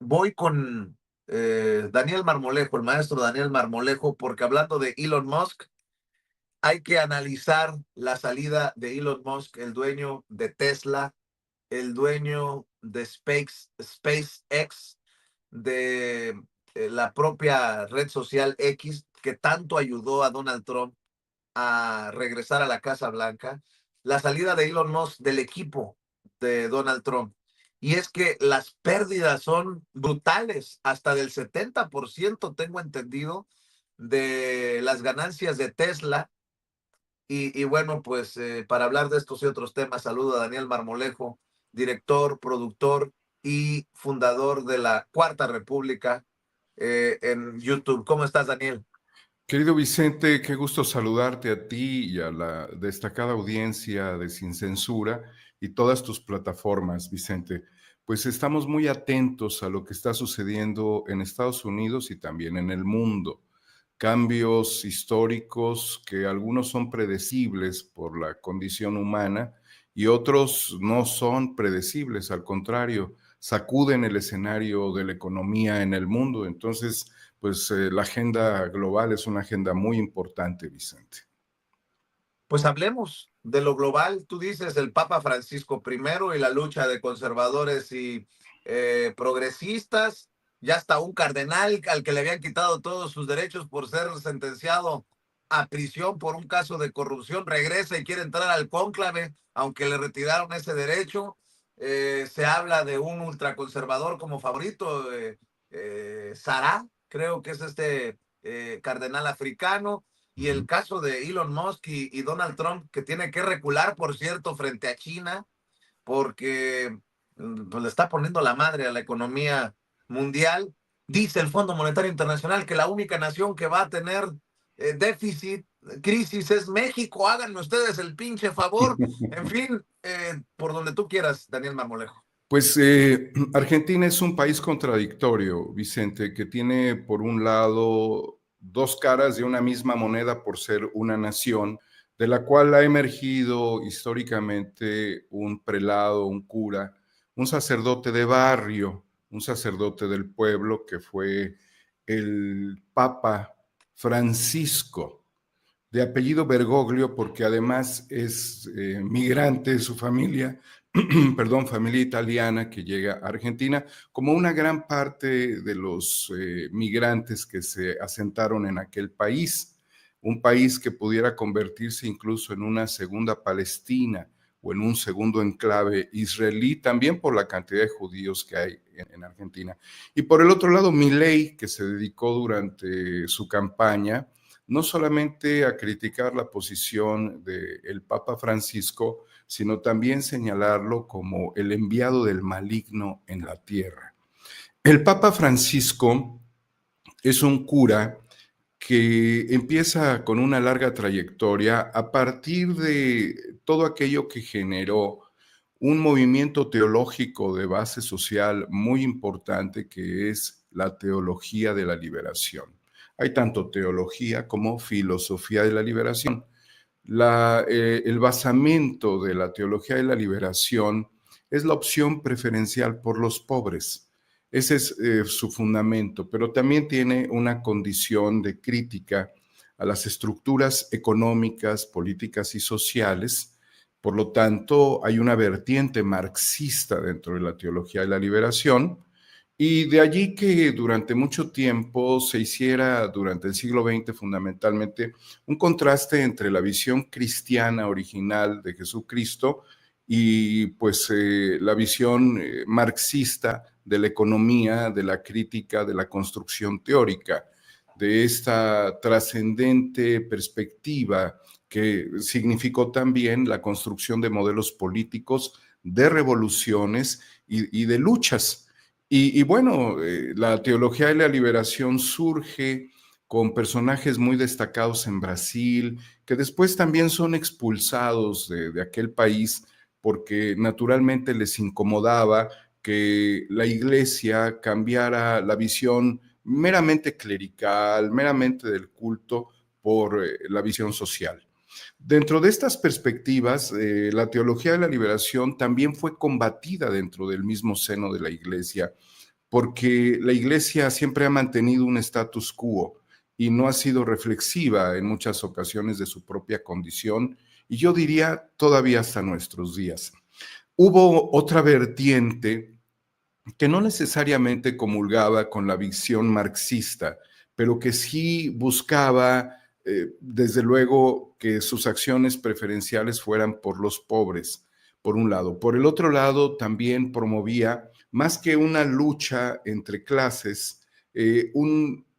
voy con Daniel Marmolejo, el maestro Daniel Marmolejo, porque hablando de Elon Musk, hay que analizar la salida de Elon Musk, el dueño de Tesla, el dueño de SpaceX, de la propia red social X, que tanto ayudó a Donald Trump a regresar a la Casa Blanca, la salida de Elon Musk del equipo de Donald Trump. Y es que las pérdidas son brutales, hasta del 70% tengo entendido de las ganancias de Tesla. Y bueno, pues para hablar de estos y otros temas, saludo a Daniel Marmolejo, director, productor y fundador de la Cuarta República en YouTube. ¿Cómo estás, Daniel? Querido Vicente, qué gusto saludarte a ti y a la destacada audiencia de Sin Censura y todas tus plataformas, Vicente. Pues estamos muy atentos a lo que está sucediendo en Estados Unidos y también en el mundo. Cambios históricos que algunos son predecibles por la condición humana y otros no son predecibles, al contrario, sacuden el escenario de la economía en el mundo. Entonces, pues la agenda global es una agenda muy importante, Vicente. Pues hablemos de lo global. Tú dices el Papa Francisco primero y la lucha de conservadores y progresistas. Ya hasta un cardenal al que le habían quitado todos sus derechos por ser sentenciado a prisión por un caso de corrupción, regresa y quiere entrar al cónclave, aunque le retiraron ese derecho. Se habla de un ultraconservador como favorito, Sará, creo que es este cardenal africano, y el caso de Elon Musk y Donald Trump, que tiene que recular, por cierto, frente a China, porque pues, le está poniendo la madre a la economía mundial. Dice el Fondo Monetario Internacional que la única nación que va a tener déficit, crisis, es México. Háganme ustedes el pinche favor. En fin, por donde tú quieras, Daniel Marmolejo. Pues Argentina es un país contradictorio, Vicente, que tiene por un lado dos caras de una misma moneda por ser una nación, de la cual ha emergido históricamente un prelado, un cura, un sacerdote de barrio, un sacerdote del pueblo que fue el Papa Francisco, de apellido Bergoglio, porque además es migrante de su familia, perdón, familia italiana que llega a Argentina, como una gran parte de los migrantes que se asentaron en aquel país, un país que pudiera convertirse incluso en una segunda Palestina o en un segundo enclave israelí, también por la cantidad de judíos que hay en Argentina. Y por el otro lado, Milei, que se dedicó durante su campaña no solamente a criticar la posición del Papa Francisco, sino también señalarlo como el enviado del maligno en la tierra. El Papa Francisco es un cura que empieza con una larga trayectoria a partir de todo aquello que generó un movimiento teológico de base social muy importante que es la teología de la liberación. Hay tanto teología como filosofía de la liberación. El basamento de la teología de la liberación es la opción preferencial por los pobres. Ese es su fundamento, pero también tiene una condición de crítica a las estructuras económicas, políticas y sociales. Por lo tanto, hay una vertiente marxista dentro de la teología de la liberación, y de allí que durante mucho tiempo se hiciera, durante el siglo XX fundamentalmente, un contraste entre la visión cristiana original de Jesucristo y pues la visión marxista de la economía, de la crítica, de la construcción teórica, de esta trascendente perspectiva que significó también la construcción de modelos políticos, de revoluciones y de luchas. Y bueno, la teología de la liberación surge con personajes muy destacados en Brasil, que después también son expulsados de aquel país porque naturalmente les incomodaba que la iglesia cambiara la visión meramente clerical, meramente del culto, por la visión social. Dentro de estas perspectivas, la teología de la liberación también fue combatida dentro del mismo seno de la iglesia porque la Iglesia siempre ha mantenido un status quo y no ha sido reflexiva en muchas ocasiones de su propia condición, y yo diría todavía hasta nuestros días. Hubo otra vertiente que no necesariamente comulgaba con la visión marxista, pero que sí buscaba, desde luego, que sus acciones preferenciales fueran por los pobres, por un lado. Por el otro lado, también promovía, más que una lucha entre clases,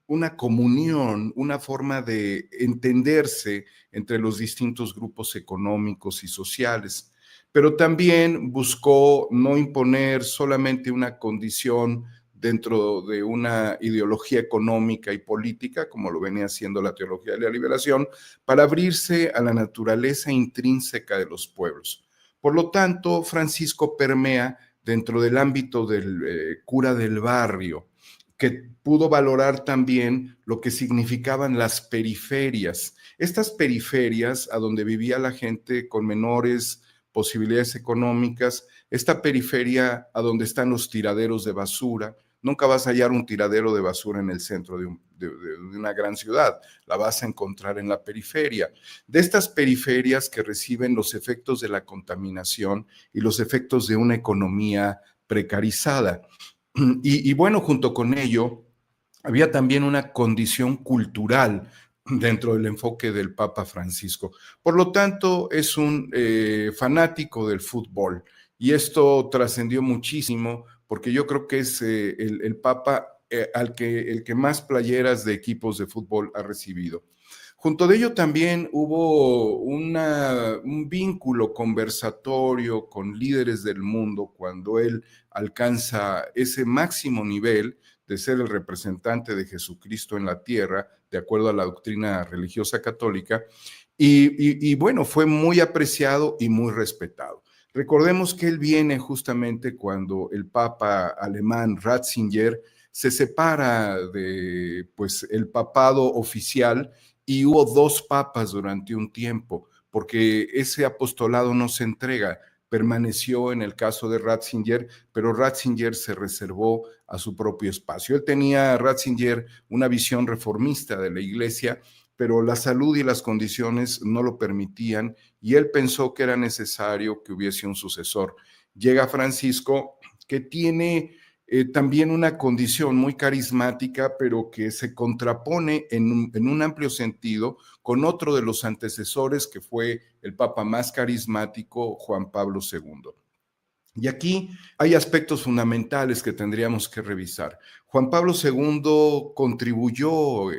una comunión, una forma de entenderse entre los distintos grupos económicos y sociales, pero también buscó no imponer solamente una condición dentro de una ideología económica y política, como lo venía haciendo la teología de la liberación, para abrirse a la naturaleza intrínseca de los pueblos. Por lo tanto, Francisco permea dentro del ámbito del cura del barrio, que pudo valorar también lo que significaban las periferias. Estas periferias a donde vivía la gente con menores posibilidades económicas, esta periferia a donde están los tiraderos de basura. Nunca vas a hallar un tiradero de basura en el centro de una gran ciudad, la vas a encontrar en la periferia. De estas periferias que reciben los efectos de la contaminación y los efectos de una economía precarizada. Y bueno, junto con ello, había también una condición cultural dentro del enfoque del Papa Francisco. Por lo tanto, es un fanático del fútbol y esto trascendió muchísimo porque yo creo que es el Papa el que más playeras de equipos de fútbol ha recibido. Junto de ello también hubo un vínculo conversatorio con líderes del mundo cuando él alcanza ese máximo nivel de ser el representante de Jesucristo en la tierra, de acuerdo a la doctrina religiosa católica, y bueno, fue muy apreciado y muy respetado. Recordemos que él viene justamente cuando el Papa alemán Ratzinger se separa de pues el papado oficial y hubo dos papas durante un tiempo, porque ese apostolado no se entrega, permaneció en el caso de Ratzinger, pero Ratzinger se reservó a su propio espacio. Él tenía, Ratzinger, una visión reformista de la iglesia, pero la salud y las condiciones no lo permitían y él pensó que era necesario que hubiese un sucesor. Llega Francisco, que tiene también una condición muy carismática, pero que se contrapone en un amplio sentido con otro de los antecesores que fue el Papa más carismático, Juan Pablo II. Y aquí hay aspectos fundamentales que tendríamos que revisar. Juan Pablo II contribuyó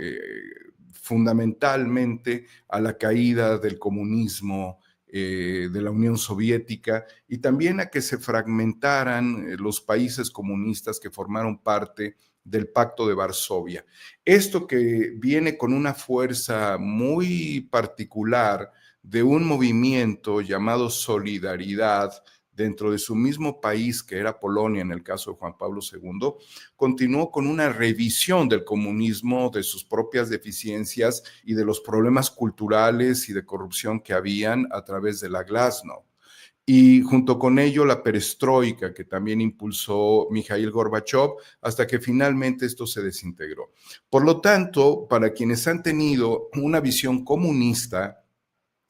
fundamentalmente a la caída del comunismo, de la Unión Soviética y también a que se fragmentaran los países comunistas que formaron parte del Pacto de Varsovia. Esto que viene con una fuerza muy particular de un movimiento llamado Solidaridad, dentro de su mismo país, que era Polonia en el caso de Juan Pablo II, continuó con una revisión del comunismo, de sus propias deficiencias y de los problemas culturales y de corrupción que habían a través de la Glasnost. Y junto con ello la perestroika que también impulsó Mikhail Gorbachev hasta que finalmente esto se desintegró. Por lo tanto, para quienes han tenido una visión comunista,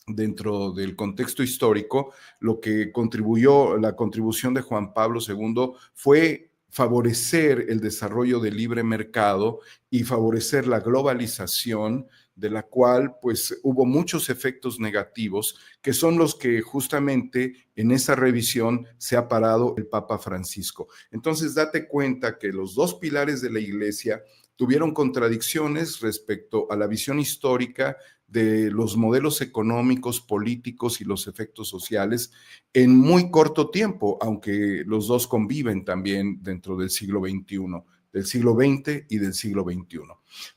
dentro del contexto histórico, lo que contribuyó, la contribución de Juan Pablo II fue favorecer el desarrollo del libre mercado y favorecer la globalización, de la cual pues hubo muchos efectos negativos, que son los que justamente en esa revisión se ha parado el Papa Francisco. Entonces, date cuenta que los dos pilares de la Iglesia tuvieron contradicciones respecto a la visión histórica de los modelos económicos, políticos y los efectos sociales en muy corto tiempo, aunque los dos conviven también dentro del siglo XXI, del siglo XX y del siglo XXI.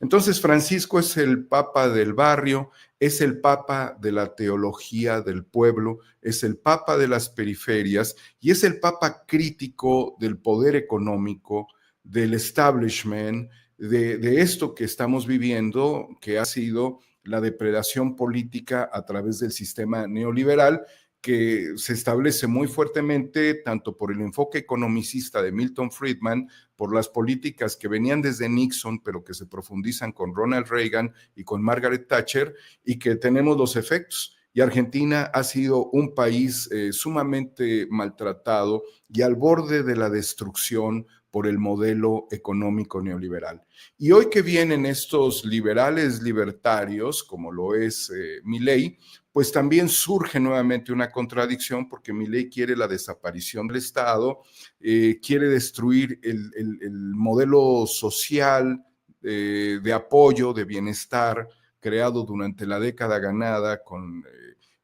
Entonces, Francisco es el papa del barrio, es el papa de la teología del pueblo, es el papa de las periferias y es el papa crítico del poder económico, del establishment, de esto que estamos viviendo, que ha sido la depredación política a través del sistema neoliberal, que se establece muy fuertemente tanto por el enfoque economicista de Milton Friedman, por las políticas que venían desde Nixon, pero que se profundizan con Ronald Reagan y con Margaret Thatcher, y que tenemos los efectos. Y Argentina ha sido un país sumamente maltratado y al borde de la destrucción por el modelo económico neoliberal. Y hoy que vienen estos liberales libertarios, como lo es Milei, pues también surge nuevamente una contradicción porque Milei quiere la desaparición del Estado, quiere destruir el modelo social de apoyo, de bienestar, creado durante la década ganada con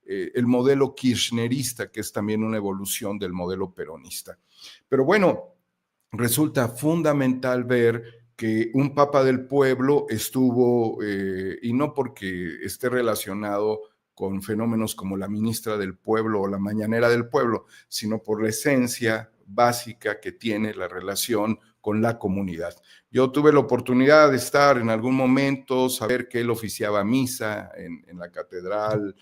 el modelo kirchnerista, que es también una evolución del modelo peronista. Pero bueno, resulta fundamental ver que un papa del pueblo estuvo, y no porque esté relacionado con fenómenos como la ministra del pueblo o la mañanera del pueblo, sino por la esencia básica que tiene la relación con la comunidad. Yo tuve la oportunidad de estar en algún momento, saber que él oficiaba misa en la catedral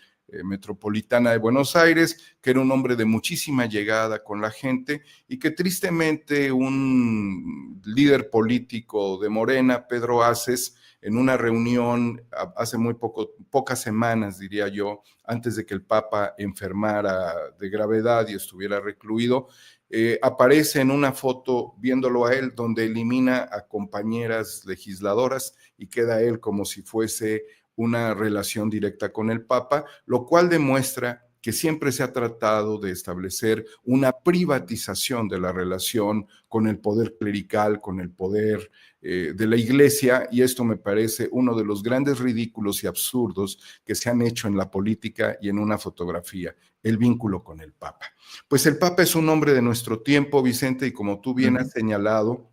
metropolitana de Buenos Aires, que era un hombre de muchísima llegada con la gente y que tristemente un líder político de Morena, Pedro Aces, en una reunión hace pocas semanas, diría yo, antes de que el Papa enfermara de gravedad y estuviera recluido, aparece en una foto viéndolo a él donde elimina a compañeras legisladoras y queda él como si fuese una relación directa con el Papa, lo cual demuestra que siempre se ha tratado de establecer una privatización de la relación con el poder clerical, con el poder de la Iglesia, y esto me parece uno de los grandes ridículos y absurdos que se han hecho en la política y en una fotografía, el vínculo con el Papa. Pues el Papa es un hombre de nuestro tiempo, Vicente, y como tú bien has señalado,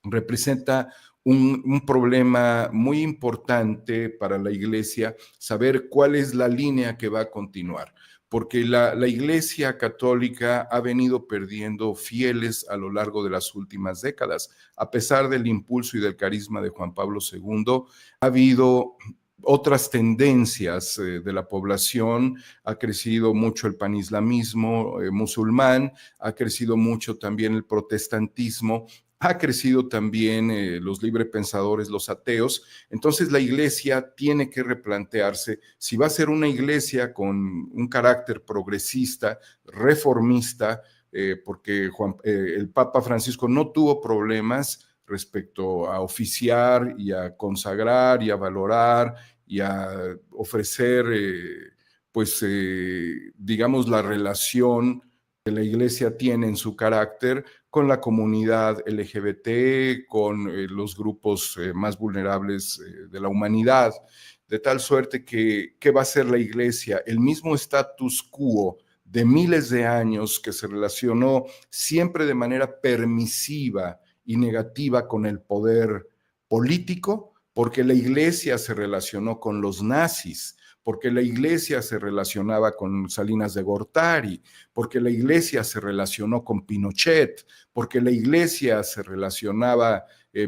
representa un problema muy importante para la Iglesia, saber cuál es la línea que va a continuar, porque la Iglesia católica ha venido perdiendo fieles a lo largo de las últimas décadas. A pesar del impulso y del carisma de Juan Pablo II, ha habido otras tendencias de la población, ha crecido mucho el panislamismo musulmán, ha crecido mucho también el protestantismo, ha crecido también los librepensadores, los ateos. Entonces la iglesia tiene que replantearse si va a ser una iglesia con un carácter progresista, reformista, porque el Papa Francisco no tuvo problemas respecto a oficiar y a consagrar y a valorar y a ofrecer, digamos, la relación que la iglesia tiene en su carácter con la comunidad LGBT, con los grupos más vulnerables de la humanidad, de tal suerte que, ¿qué va a hacer la iglesia? El mismo status quo de miles de años que se relacionó siempre de manera permisiva y negativa con el poder político, porque la iglesia se relacionó con los nazis, porque la iglesia se relacionaba con Salinas de Gortari, porque la iglesia se relacionó con Pinochet, porque la iglesia se relacionaba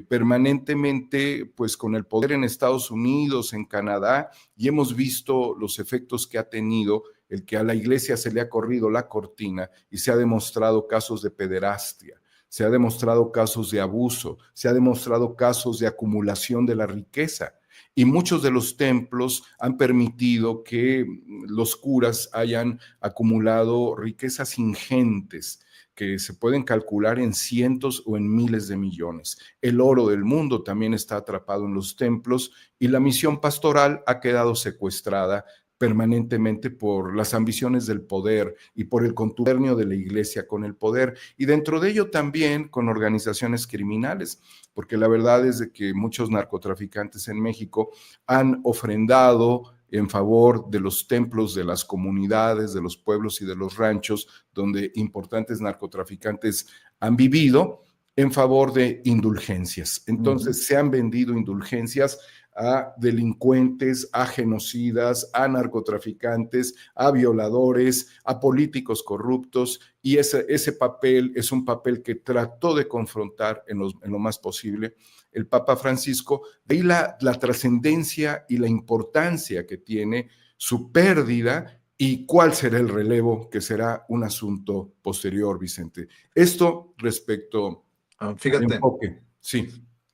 permanentemente pues con el poder en Estados Unidos, en Canadá, y hemos visto los efectos que ha tenido el que a la iglesia se le ha corrido la cortina y se ha demostrado casos de pederastia, se ha demostrado casos de abuso, se ha demostrado casos de acumulación de la riqueza. Y muchos de los templos han permitido que los curas hayan acumulado riquezas ingentes que se pueden calcular en cientos o en miles de millones. El oro del mundo también está atrapado en los templos y la misión pastoral ha quedado secuestrada permanentemente por las ambiciones del poder y por el contubernio de la iglesia con el poder, y dentro de ello también con organizaciones criminales, porque la verdad es de que muchos narcotraficantes en México han ofrendado en favor de los templos de las comunidades, de los pueblos y de los ranchos donde importantes narcotraficantes han vivido, en favor de indulgencias. Entonces se han vendido indulgencias a delincuentes, a genocidas, a narcotraficantes, a violadores, a políticos corruptos, y ese papel es un papel que trató de confrontar en lo más posible el Papa Francisco. De ahí la trascendencia y la importancia que tiene su pérdida y cuál será el relevo, que será un asunto posterior, Vicente. Esto respecto al Fíjate, enfoque, sí.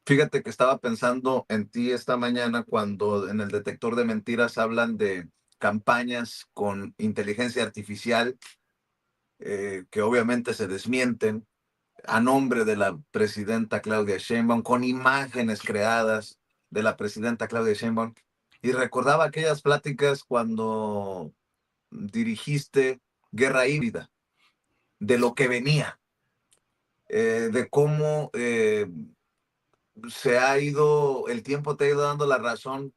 fíjate que estaba pensando en ti esta mañana cuando en el detector de mentiras hablan de campañas con inteligencia artificial que obviamente se desmienten a nombre de la presidenta Claudia Sheinbaum, con imágenes creadas de la presidenta Claudia Sheinbaum. Y recordaba aquellas pláticas cuando dirigiste Guerra Híbrida, de lo que venía, de cómo se ha ido, el tiempo te ha ido dando la razón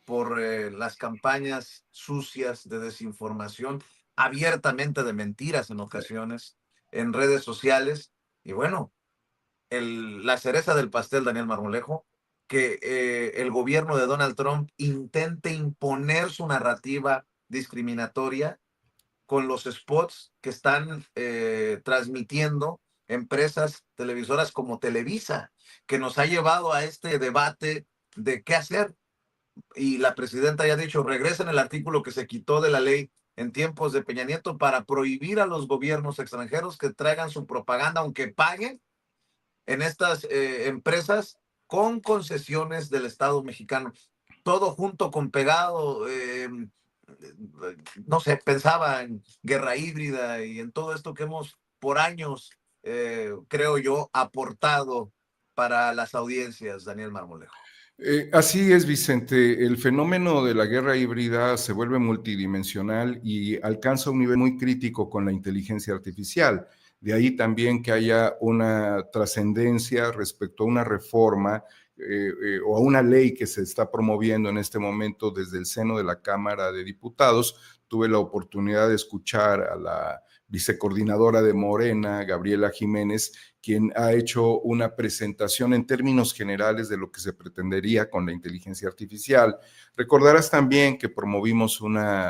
por las campañas sucias de desinformación, abiertamente de mentiras en ocasiones, en redes sociales. Y bueno, la cereza del pastel, Daniel Marmolejo, que el gobierno de Donald Trump intente imponer su narrativa discriminatoria con los spots que están transmitiendo empresas televisoras como Televisa, que nos ha llevado a este debate de qué hacer. Y la presidenta ya ha dicho, regresen el artículo que se quitó de la ley en tiempos de Peña Nieto para prohibir a los gobiernos extranjeros que traigan su propaganda, aunque paguen en estas empresas con concesiones del Estado mexicano. Todo junto con pegado, no sé, pensaba en guerra híbrida y en todo esto que hemos por años, creo yo, aportado para las audiencias, Daniel Marmolejo. Así es, Vicente. El fenómeno de la guerra híbrida se vuelve multidimensional y alcanza un nivel muy crítico con la inteligencia artificial. De ahí también que haya una trascendencia respecto a una reforma o a una ley que se está promoviendo en este momento desde el seno de la Cámara de Diputados. Tuve la oportunidad de escuchar a la vicecoordinadora de Morena, Gabriela Jiménez, quien ha hecho una presentación en términos generales de lo que se pretendería con la inteligencia artificial. Recordarás también que promovimos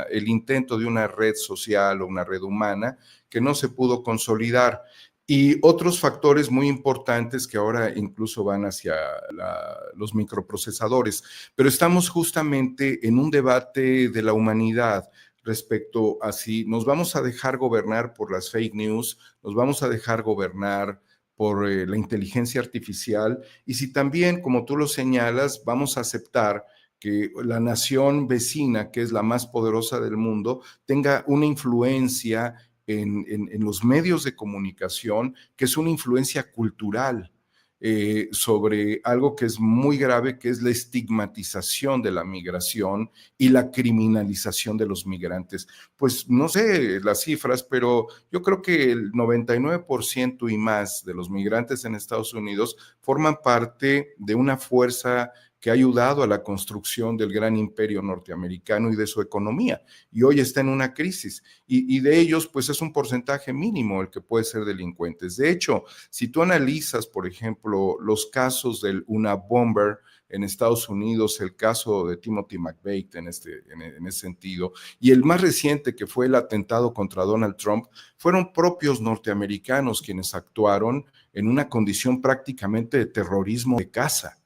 el intento de una red social o una red humana que no se pudo consolidar. Y otros factores muy importantes que ahora incluso van hacia los microprocesadores. Pero estamos justamente en un debate de la humanidad respecto a si nos vamos a dejar gobernar por las fake news, nos vamos a dejar gobernar por la inteligencia artificial y si también, como tú lo señalas, vamos a aceptar que la nación vecina, que es la más poderosa del mundo, tenga una influencia en los medios de comunicación, que es una influencia cultural. Sobre algo que es muy grave, que es la estigmatización de la migración y la criminalización de los migrantes. Pues no sé las cifras, pero yo creo que el 99% y más de los migrantes en Estados Unidos forman parte de una fuerza que ha ayudado a la construcción del gran imperio norteamericano y de su economía, y hoy está en una crisis, y de ellos pues es un porcentaje mínimo el que puede ser delincuentes. De hecho, si tú analizas, por ejemplo, los casos del Unabomber en Estados Unidos, el caso de Timothy McVeigh en ese sentido, y el más reciente que fue el atentado contra Donald Trump, fueron propios norteamericanos quienes actuaron en una condición prácticamente de terrorismo de caza.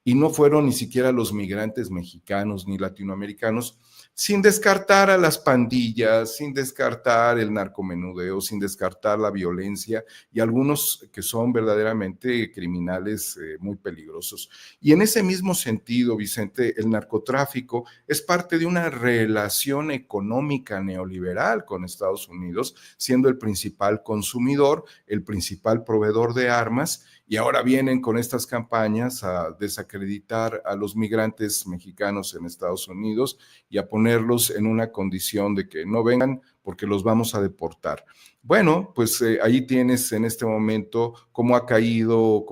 Y no fueron ni siquiera los migrantes mexicanos ni latinoamericanos, sin descartar a las pandillas, sin descartar el narcomenudeo, sin descartar la violencia y algunos que son verdaderamente criminales muy peligrosos. Y en ese mismo sentido, Vicente, el narcotráfico es parte de una relación económica neoliberal con Estados Unidos, siendo el principal consumidor, el principal proveedor de armas, y ahora vienen con estas campañas a desacreditar a los migrantes mexicanos en Estados Unidos y a ponerlos en una condición de que no vengan porque los vamos a deportar. Bueno, pues ahí tienes en este momento cómo han caído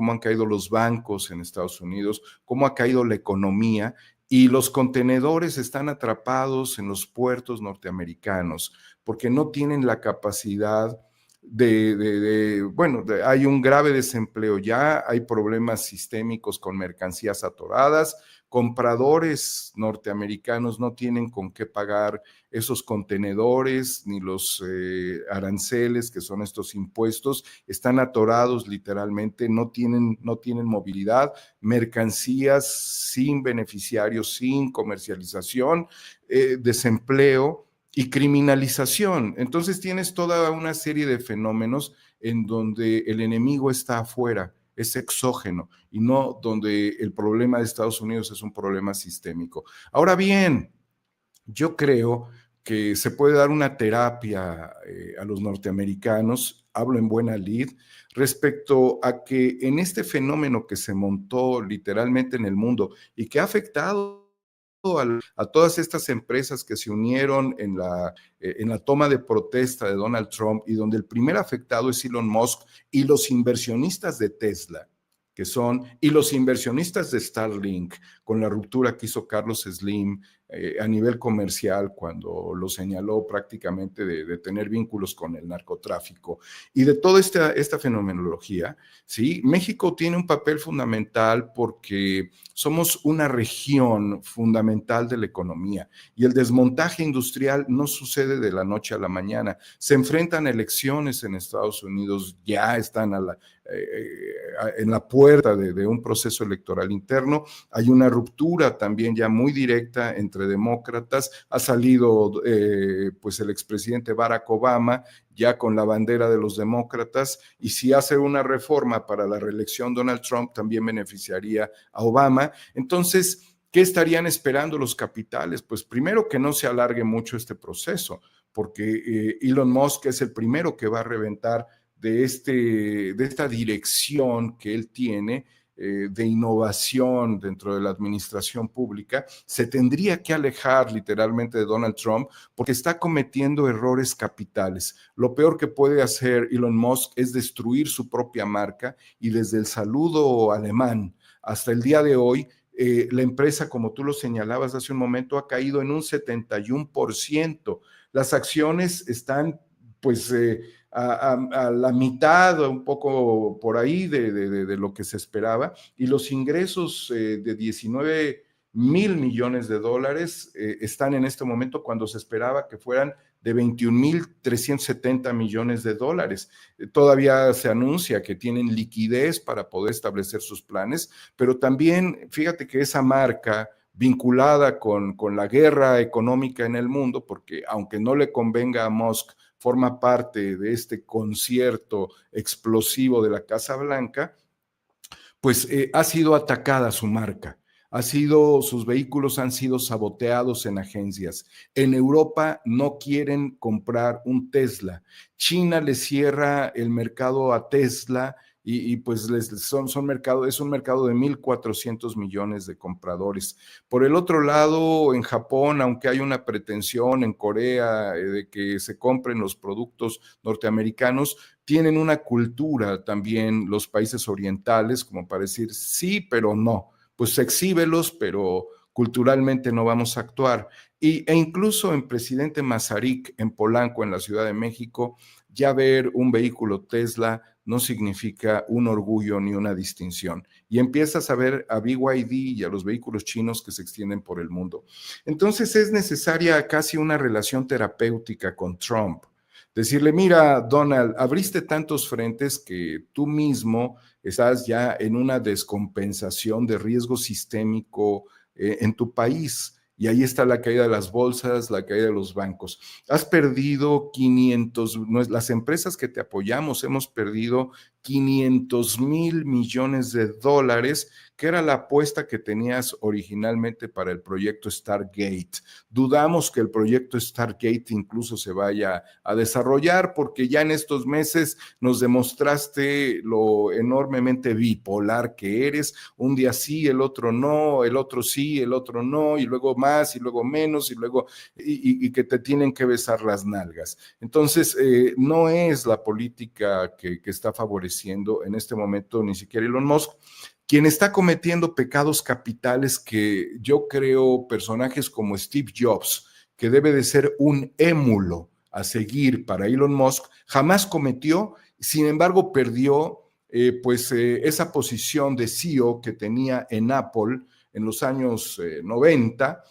los bancos en Estados Unidos, cómo ha caído la economía y los contenedores están atrapados en los puertos norteamericanos porque no tienen la capacidad hay un grave desempleo ya, hay problemas sistémicos con mercancías atoradas, compradores norteamericanos no tienen con qué pagar esos contenedores ni los aranceles, que son estos impuestos, están atorados literalmente, no tienen movilidad, mercancías sin beneficiarios, sin comercialización, desempleo. y criminalización. Entonces tienes toda una serie de fenómenos en donde el enemigo está afuera, es exógeno, y no donde el problema de Estados Unidos es un problema sistémico. Ahora bien, yo creo que se puede dar una terapia a los norteamericanos, hablo en buena lid, respecto a que en este fenómeno que se montó literalmente en el mundo y que ha afectado a todas estas empresas que se unieron en la toma de protesta de Donald Trump, y donde el primer afectado es Elon Musk y los inversionistas de Tesla, y los inversionistas de Starlink, con la ruptura que hizo Carlos Slim a nivel comercial, cuando lo señaló prácticamente de tener vínculos con el narcotráfico, y de toda esta fenomenología, ¿sí? México tiene un papel fundamental porque somos una región fundamental de la economía, y el desmontaje industrial no sucede de la noche a la mañana. Se enfrentan elecciones en Estados Unidos, ya están en la puerta de un proceso electoral interno. Hay una ruptura también ya muy directa entre demócratas. Ha salido pues el expresidente Barack Obama ya con la bandera de los demócratas, y si hace una reforma para la reelección Donald Trump, también beneficiaría a Obama. Entonces, ¿qué estarían esperando los capitales? Pues primero, que no se alargue mucho este proceso, porque Elon Musk es el primero que va a reventar de esta dirección que él tiene de innovación dentro de la administración pública. Se tendría que alejar literalmente de Donald Trump, porque está cometiendo errores capitales. Lo peor que puede hacer Elon Musk es destruir su propia marca, y desde el saludo alemán hasta el día de hoy, la empresa, como tú lo señalabas hace un momento, ha caído en un 71%. Las acciones están pues a la mitad o un poco por ahí de lo que se esperaba, y los ingresos de 19,000 millones de dólares están en este momento cuando se esperaba que fueran de 21,370 millones de dólares. Todavía se anuncia que tienen liquidez para poder establecer sus planes, pero también fíjate que esa marca vinculada con la guerra económica en el mundo, porque aunque no le convenga a Musk, forma parte de este concierto explosivo de la Casa Blanca, pues ha sido atacada su marca. Sus vehículos han sido saboteados en agencias. En Europa no quieren comprar un Tesla. China le cierra el mercado a Tesla, y pues es un mercado de 1,400 millones de compradores. Por el otro lado, en Japón, aunque hay una pretensión en Corea de que se compren los productos norteamericanos, tienen una cultura también los países orientales, como para decir sí, pero no. Pues exhíbelos, pero culturalmente no vamos a actuar. E incluso en Presidente Mazarik, en Polanco, en la Ciudad de México, ya ver un vehículo Tesla no significa un orgullo ni una distinción. Y empiezas a ver a BYD y a los vehículos chinos que se extienden por el mundo. Entonces es necesaria casi una relación terapéutica con Trump. Decirle, mira, Donald, abriste tantos frentes que tú mismo estás ya en una descompensación de riesgo sistémico en tu país. Y ahí está la caída de las bolsas, la caída de los bancos. Has perdido 500, las empresas que te apoyamos hemos perdido 500,000 millones de dólares, que era la apuesta que tenías originalmente para el proyecto Stargate. Dudamos que el proyecto Stargate incluso se vaya a desarrollar, porque ya en estos meses nos demostraste lo enormemente bipolar que eres. Un día sí, el otro no, el otro sí, el otro no, y luego más, y luego menos, y luego, y que te tienen que besar las nalgas. Entonces, no es la política que está favoreciendo en este momento ni siquiera Elon Musk. Quien está cometiendo pecados capitales, que yo creo personajes como Steve Jobs, que debe de ser un émulo a seguir para Elon Musk, jamás cometió. Sin embargo, perdió esa posición de CEO que tenía en Apple en los años 90,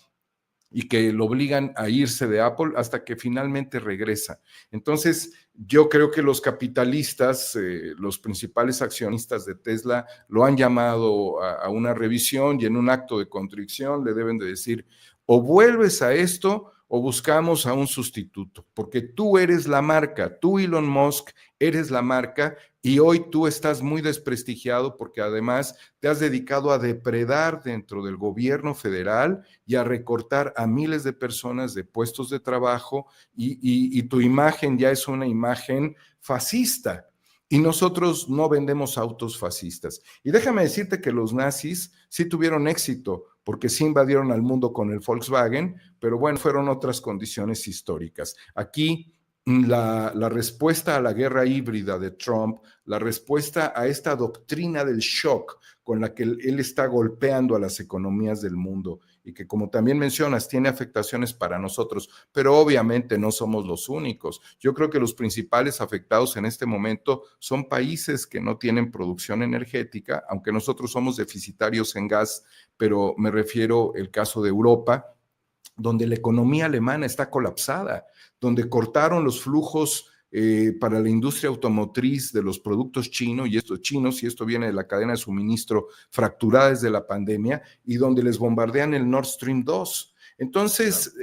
y que lo obligan a irse de Apple hasta que finalmente regresa. Entonces, yo creo que los capitalistas, los principales accionistas de Tesla, lo han llamado a una revisión, y en un acto de contrición le deben de decir, o vuelves a esto o buscamos a un sustituto, porque tú eres la marca, tú Elon Musk eres la marca y hoy tú estás muy desprestigiado porque además te has dedicado a depredar dentro del gobierno federal y a recortar a miles de personas de puestos de trabajo y tu imagen ya es una imagen fascista. Y nosotros no vendemos autos fascistas. Y déjame decirte que los nazis sí tuvieron éxito, porque sí invadieron al mundo con el Volkswagen, pero bueno, fueron otras condiciones históricas. Aquí la respuesta a la guerra híbrida de Trump, la respuesta a esta doctrina del shock con la que él está golpeando a las economías del mundo y que, como también mencionas, tiene afectaciones para nosotros, pero obviamente no somos los únicos. Yo creo que los principales afectados en este momento son países que no tienen producción energética, aunque nosotros somos deficitarios en gas, pero me refiero al caso de Europa, donde la economía alemana está colapsada, donde cortaron los flujos para la industria automotriz de los productos chinos, y esto viene de la cadena de suministro fracturada desde la pandemia, y donde les bombardean el Nord Stream 2. Entonces,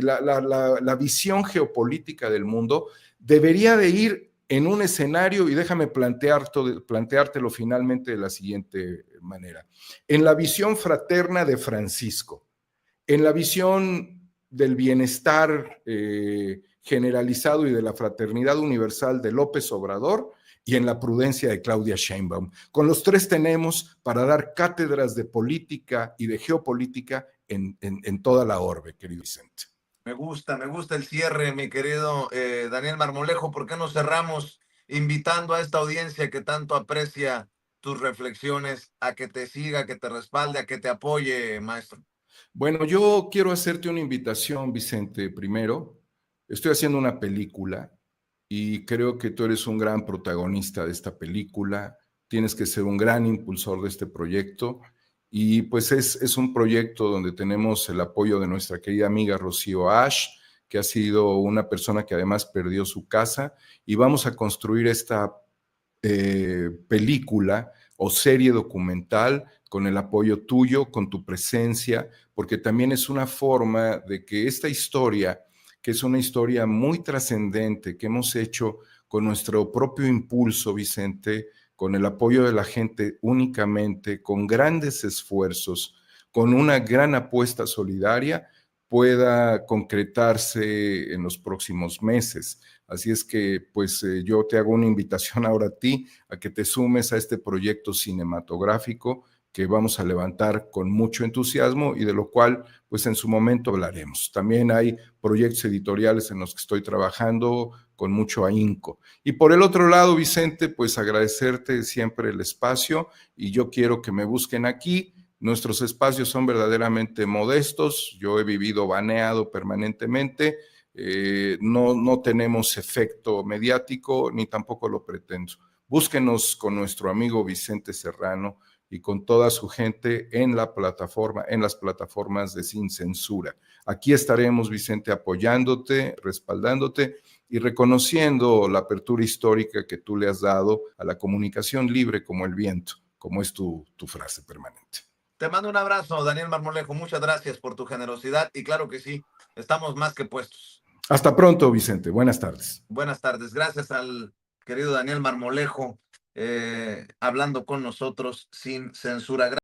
la visión geopolítica del mundo debería de ir en un escenario, y déjame planteártelo finalmente de la siguiente manera. En la visión fraterna de Francisco, en la visión del bienestar generalizado y de la fraternidad universal de López Obrador y en la prudencia de Claudia Sheinbaum. Con los tres tenemos para dar cátedras de política y de geopolítica en toda la orbe, querido Vicente. Me gusta el cierre, mi querido Daniel Marmolejo. ¿Por qué no cerramos invitando a esta audiencia que tanto aprecia tus reflexiones a que te siga, que te respalde, a que te apoye, maestro? Bueno, yo quiero hacerte una invitación, Vicente, primero. Estoy haciendo una película y creo que tú eres un gran protagonista de esta película. Tienes que ser un gran impulsor de este proyecto. Y pues es un proyecto donde tenemos el apoyo de nuestra querida amiga Rocío Ash, que ha sido una persona que además perdió su casa, y vamos a construir esta película o serie documental con el apoyo tuyo, con tu presencia, porque también es una forma de que esta historia, que es una historia muy trascendente, que hemos hecho con nuestro propio impulso, Vicente, con el apoyo de la gente únicamente, con grandes esfuerzos, con una gran apuesta solidaria, pueda concretarse en los próximos meses. Así es que, pues, yo te hago una invitación ahora a ti, a que te sumes a este proyecto cinematográfico que vamos a levantar con mucho entusiasmo y de lo cual, pues, en su momento hablaremos. También hay proyectos editoriales en los que estoy trabajando con mucho ahínco. Y por el otro lado, Vicente, pues agradecerte siempre el espacio, y yo quiero que me busquen aquí. Nuestros espacios son verdaderamente modestos. Yo he vivido baneado permanentemente. No tenemos efecto mediático ni tampoco lo pretendo. Búsquenos con nuestro amigo Vicente Serrano y con toda su gente en la plataforma, en las plataformas de Sin Censura. Aquí estaremos, Vicente, apoyándote, respaldándote y reconociendo la apertura histórica que tú le has dado a la comunicación libre como el viento, como es tu frase permanente. Te mando un abrazo, Daniel Marmolejo. Muchas gracias por tu generosidad y claro que sí, estamos más que puestos. Hasta pronto, Vicente. Buenas tardes. Buenas tardes. Gracias al querido Daniel Marmolejo hablando con nosotros sin censura.